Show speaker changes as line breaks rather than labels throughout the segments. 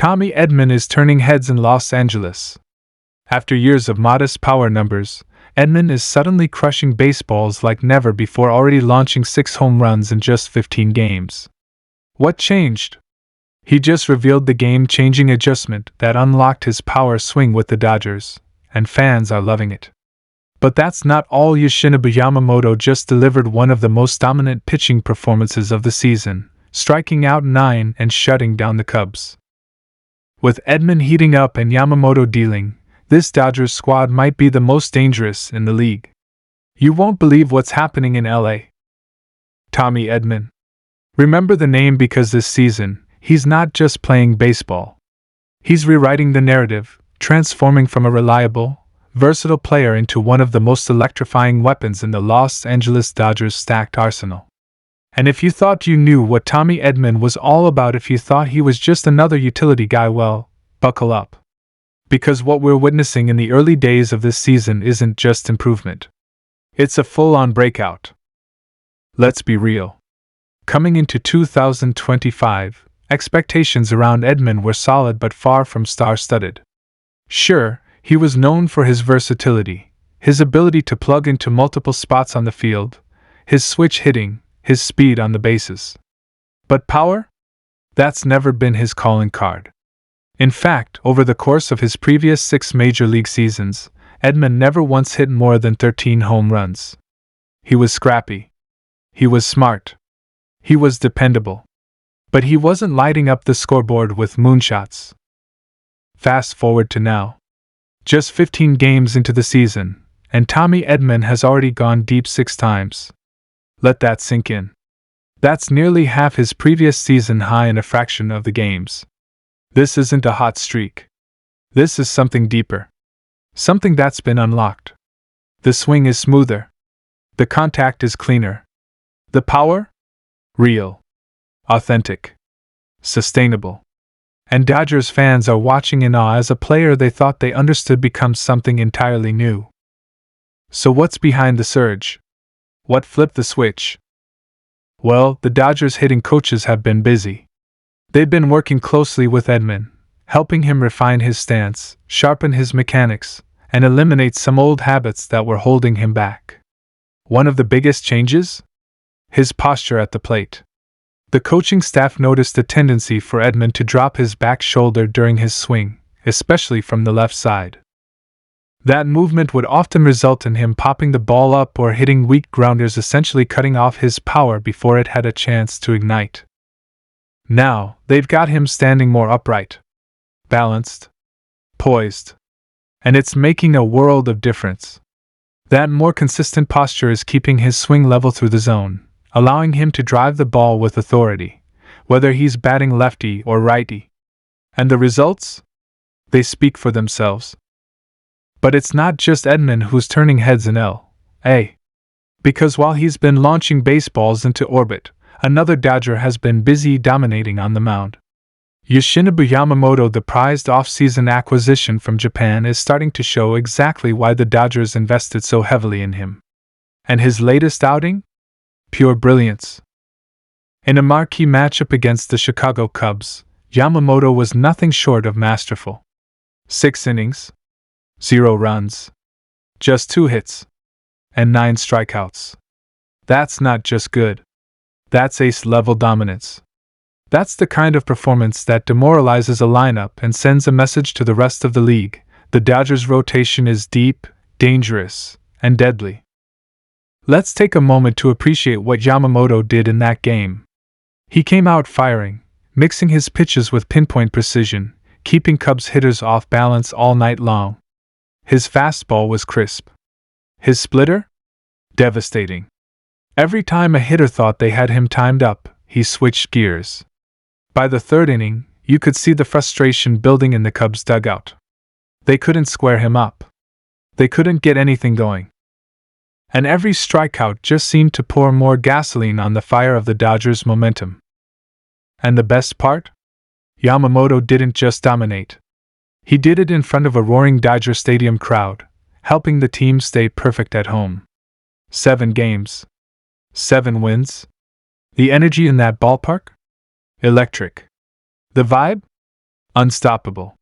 Tommy Edman is turning heads in Los Angeles. After years of modest power numbers, Edman is suddenly crushing baseballs like never before, already launching 6 home runs in just 15 games. What changed? He just revealed the game-changing adjustment that unlocked his power swing with the Dodgers, and fans are loving it. But that's not all. Yoshinobu Yamamoto just delivered one of the most dominant pitching performances of the season, striking out 9 and shutting down the Cubs. With Edman heating up and Yamamoto dealing, this Dodgers squad might be the most dangerous in the league. You won't believe what's happening in LA. Tommy Edman. Remember the name because this season, he's not just playing baseball. He's rewriting the narrative, transforming from a reliable, versatile player into one of the most electrifying weapons in the Los Angeles Dodgers' stacked arsenal. And if you thought you knew what Tommy Edman was all about, if you thought he was just another utility guy, well, buckle up. Because what we're witnessing in the early days of this season isn't just improvement. It's a full-on breakout. Let's be real. Coming into 2025, expectations around Edman were solid but far from star-studded. Sure, he was known for his versatility, his ability to plug into multiple spots on the field, his switch hitting, his speed on the bases. But power? That's never been his calling card. In fact, over the course of his previous 6 major league seasons, Edman never once hit more than 13 home runs. He was scrappy. He was smart. He was dependable. But he wasn't lighting up the scoreboard with moonshots. Fast forward to now. Just 15 games into the season, and Tommy Edman has already gone deep 6 times. Let that sink in. That's nearly half his previous season high in a fraction of the games. This isn't a hot streak. This is something deeper. Something that's been unlocked. The swing is smoother. The contact is cleaner. The power? Real. Authentic. Sustainable. And Dodgers fans are watching in awe as a player they thought they understood becomes something entirely new. So what's behind the surge? What flipped the switch? Well, the Dodgers hitting coaches have been busy. They've been working closely with Edman, helping him refine his stance, sharpen his mechanics, and eliminate some old habits that were holding him back. One of the biggest changes? His posture at the plate. The coaching staff noticed a tendency for Edman to drop his back shoulder during his swing, especially from the left side. That movement would often result in him popping the ball up or hitting weak grounders, essentially cutting off his power before it had a chance to ignite. Now, they've got him standing more upright, balanced, poised, and it's making a world of difference. That more consistent posture is keeping his swing level through the zone, allowing him to drive the ball with authority, whether he's batting lefty or righty. And the results? They speak for themselves. But it's not just Edman who's turning heads in L.A. Because while he's been launching baseballs into orbit, another Dodger has been busy dominating on the mound. Yoshinobu Yamamoto, the prized off-season acquisition from Japan, is starting to show exactly why the Dodgers invested so heavily in him. And his latest outing? Pure brilliance. In a marquee matchup against the Chicago Cubs, Yamamoto was nothing short of masterful. 6 innings, 0 runs, just 2 hits, and 9 strikeouts. That's not just good. That's ace-level dominance. That's the kind of performance that demoralizes a lineup and sends a message to the rest of the league. The Dodgers' rotation is deep, dangerous, and deadly. Let's take a moment to appreciate what Yamamoto did in that game. He came out firing, mixing his pitches with pinpoint precision, keeping Cubs hitters off balance all night long. His fastball was crisp. His splitter? Devastating. Every time a hitter thought they had him timed up, he switched gears. By the 3rd inning, you could see the frustration building in the Cubs' dugout. They couldn't square him up. They couldn't get anything going. And every strikeout just seemed to pour more gasoline on the fire of the Dodgers' momentum. And the best part? Yamamoto didn't just dominate. He did it in front of a roaring Dodger Stadium crowd, helping the team stay perfect at home. 7 games. 7 wins. The energy in that ballpark? Electric. The vibe? Unstoppable.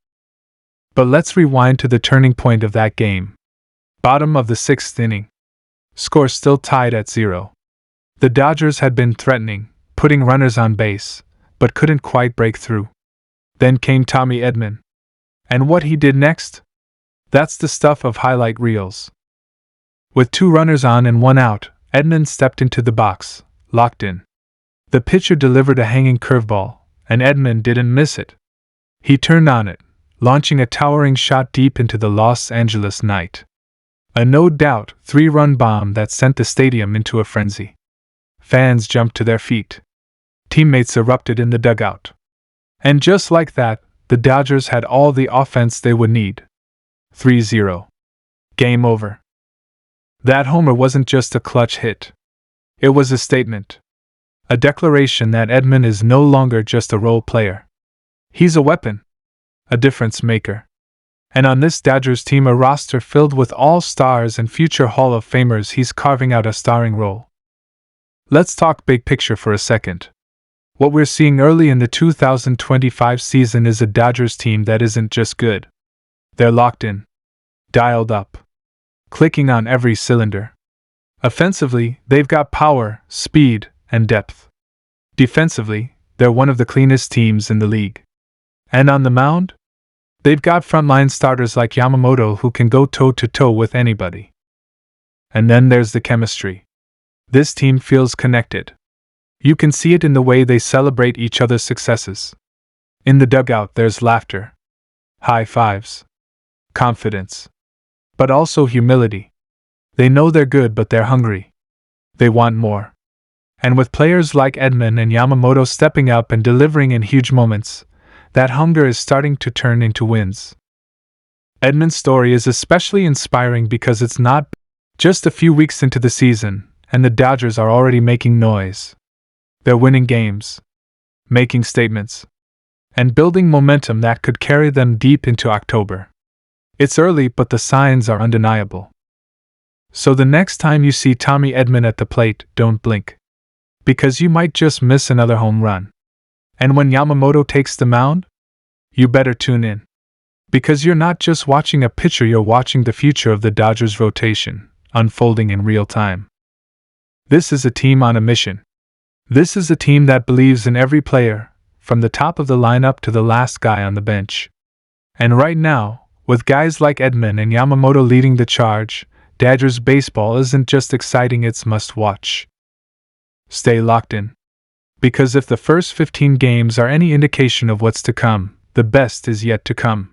But let's rewind to the turning point of that game. Bottom of the 6th inning. Score still tied at 0. The Dodgers had been threatening, putting runners on base, but couldn't quite break through. Then came Tommy Edman. And what he did next? That's the stuff of highlight reels. With 2 runners on and 1 out, Edman stepped into the box, locked in. The pitcher delivered a hanging curveball, and Edman didn't miss it. He turned on it, launching a towering shot deep into the Los Angeles night. A no-doubt 3-run bomb that sent the stadium into a frenzy. Fans jumped to their feet. Teammates erupted in the dugout. And just like that, the Dodgers had all the offense they would need. 3-0. Game over. That homer wasn't just a clutch hit. It was a statement. A declaration that Edman is no longer just a role player. He's a weapon. A difference maker. And on this Dodgers team, a roster filled with all-stars and future Hall of Famers, he's carving out a starring role. Let's talk big picture for a second. What we're seeing early in the 2025 season is a Dodgers team that isn't just good. They're locked in. Dialed up. Clicking on every cylinder. Offensively, they've got power, speed, and depth. Defensively, they're one of the cleanest teams in the league. And on the mound? They've got frontline starters like Yamamoto who can go toe-to-toe with anybody. And then there's the chemistry. This team feels connected. You can see it in the way they celebrate each other's successes. In the dugout there's laughter. High fives. Confidence. But also humility. They know they're good but they're hungry. They want more. And with players like Edman and Yamamoto stepping up and delivering in huge moments, that hunger is starting to turn into wins. Edman's story is especially inspiring because it's not just a few weeks into the season, and the Dodgers are already making noise. They're winning games, making statements, and building momentum that could carry them deep into October. It's early, but the signs are undeniable. So the next time you see Tommy Edman at the plate, don't blink. Because you might just miss another home run. And when Yamamoto takes the mound, you better tune in. Because you're not just watching a pitcher, you're watching the future of the Dodgers rotation, unfolding in real time. This is a team on a mission. This is a team that believes in every player, from the top of the lineup to the last guy on the bench. And right now, with guys like Edman and Yamamoto leading the charge, Dodgers baseball isn't just exciting, it's must-watch. Stay locked in. Because if the first 15 games are any indication of what's to come, the best is yet to come.